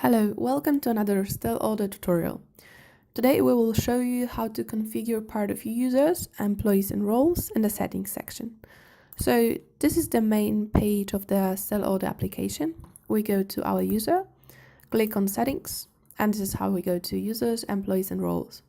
Hello, welcome to another STEL Order tutorial. Today we will show you how to configure part of users, employees and roles in the settings section. So this is the main page of the STEL Order application. We go to our user, click on settings, and this is how we go to users, employees and roles.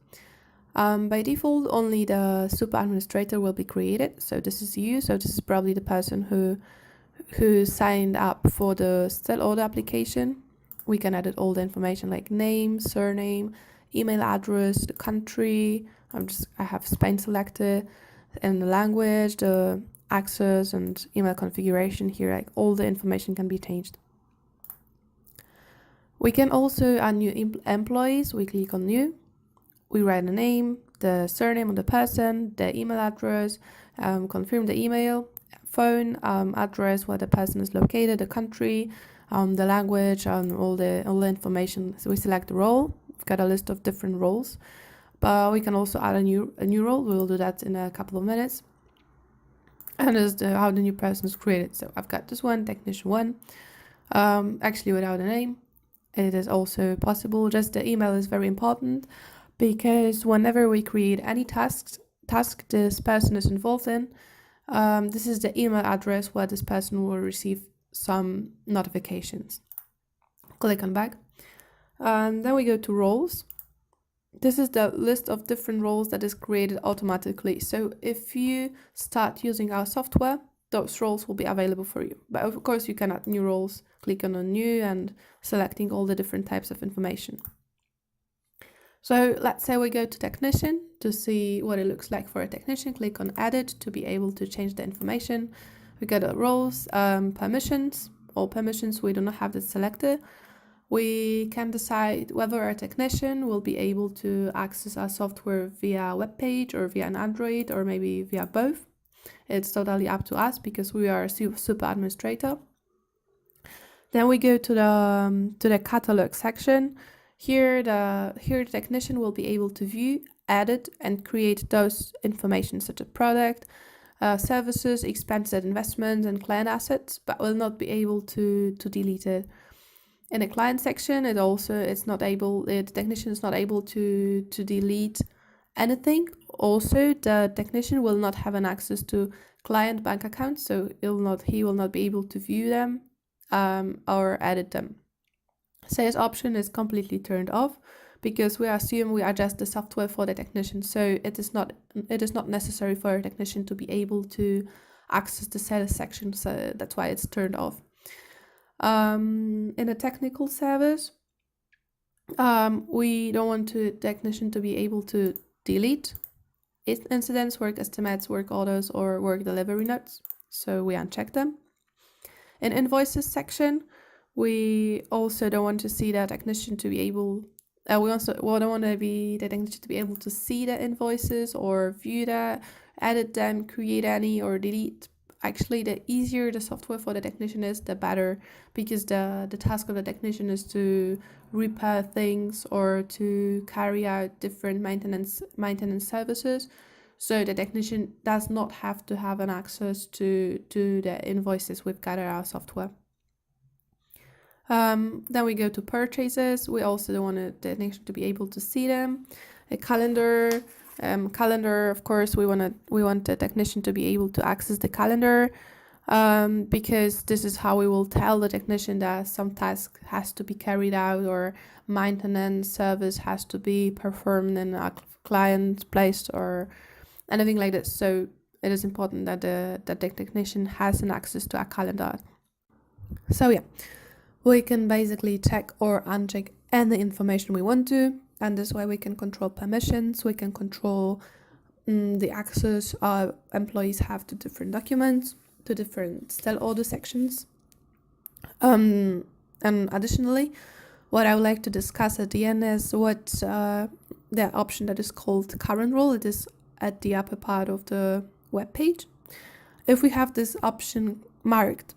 By default, only the super administrator will be created. So this is you, so this is probably the person who signed up for the STEL Order application. We can edit all the information like name, surname, email address, the country. I have Spain selected, and the language, the access and email configuration here. Like all the information can be changed. We can also add new employees. We click on new. We write the name, the surname of the person, the email address, confirm the email, phone address where the person is located, the country, the language, all the information. So we select the role. We've got a list of different roles, but we can also add a new role. We will do that in a couple of minutes. And this is how the new person is created. So I've got this one, technician 1, actually without a name. It is also possible. Just the email is very important because whenever we create any task this person is involved in, this is the email address where this person will receive some notifications. Click on back, and then we go to roles. This is the list of different roles that is created automatically. So if you start using our software, those roles will be available for you. But of course you can add new roles. Click on new and selecting all the different types of information. So let's say we go to technician to see what it looks like for a technician. Click on edit to be able to change the information. We go to roles, permissions. All permissions, we do not have this selected. We can decide whether a technician will be able to access our software via web page or via an Android or maybe via both. It's totally up to us because we are a super administrator. Then we go to the catalog section. Here the technician will be able to view, edit and create those information such as product, services, expenses, investments and client assets, but will not be able to delete it. In the client section, the technician is not able to delete anything. Also, the technician will not have an access to client bank accounts, so he will not be able to view them or edit them. Sales option is completely turned off because we assume we adjust the software for the technician, so it is not necessary for a technician to be able to access the sales section, so that's why it's turned off. In a technical service, we don't want the technician to be able to delete incidents, work estimates, work orders, or work delivery notes, so we uncheck them. In invoices section, we also don't want to see the technician to be able. We don't want the technician to be able to see the invoices or view that, edit them, create any, or delete. Actually, the easier the software for the technician is, the better, because the task of the technician is to repair things or to carry out different maintenance services. So the technician does not have to have an access to the invoices we've got in our software. Then we go to purchases. We also don't want the technician to be able to see them. A calendar. Calendar, of course, we want the technician to be able to access the calendar, because this is how we will tell the technician that some task has to be carried out or maintenance service has to be performed in a client's place or anything like this. So it is important that the technician has an access to a calendar. So yeah, we can basically check or uncheck any information we want to. And this way we can control permissions, we can control the access our employees have to different documents, to different STEL order sections. And additionally, what I would like to discuss at the end is what the option that is called current role. It is at the upper part of the web page. If we have this option marked,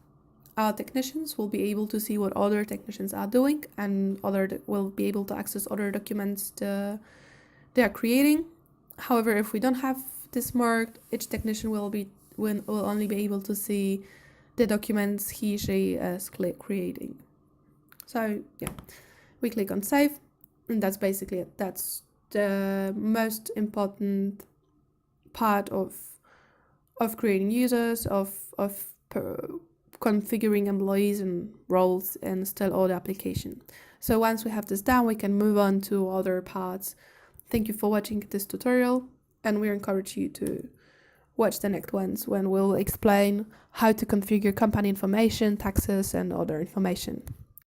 our technicians will be able to see what other technicians are doing, and will be able to access other documents they are creating. However, if we don't have this marked, each technician will only be able to see the documents she is creating. So yeah, We click on save, and that's basically it. That's the most important part of creating users, of configuring employees and roles in STEL Order application. So once we have this done, we can move on to other parts. Thank you for watching this tutorial, and we encourage you to watch the next ones when we'll explain how to configure company information, taxes, and other information.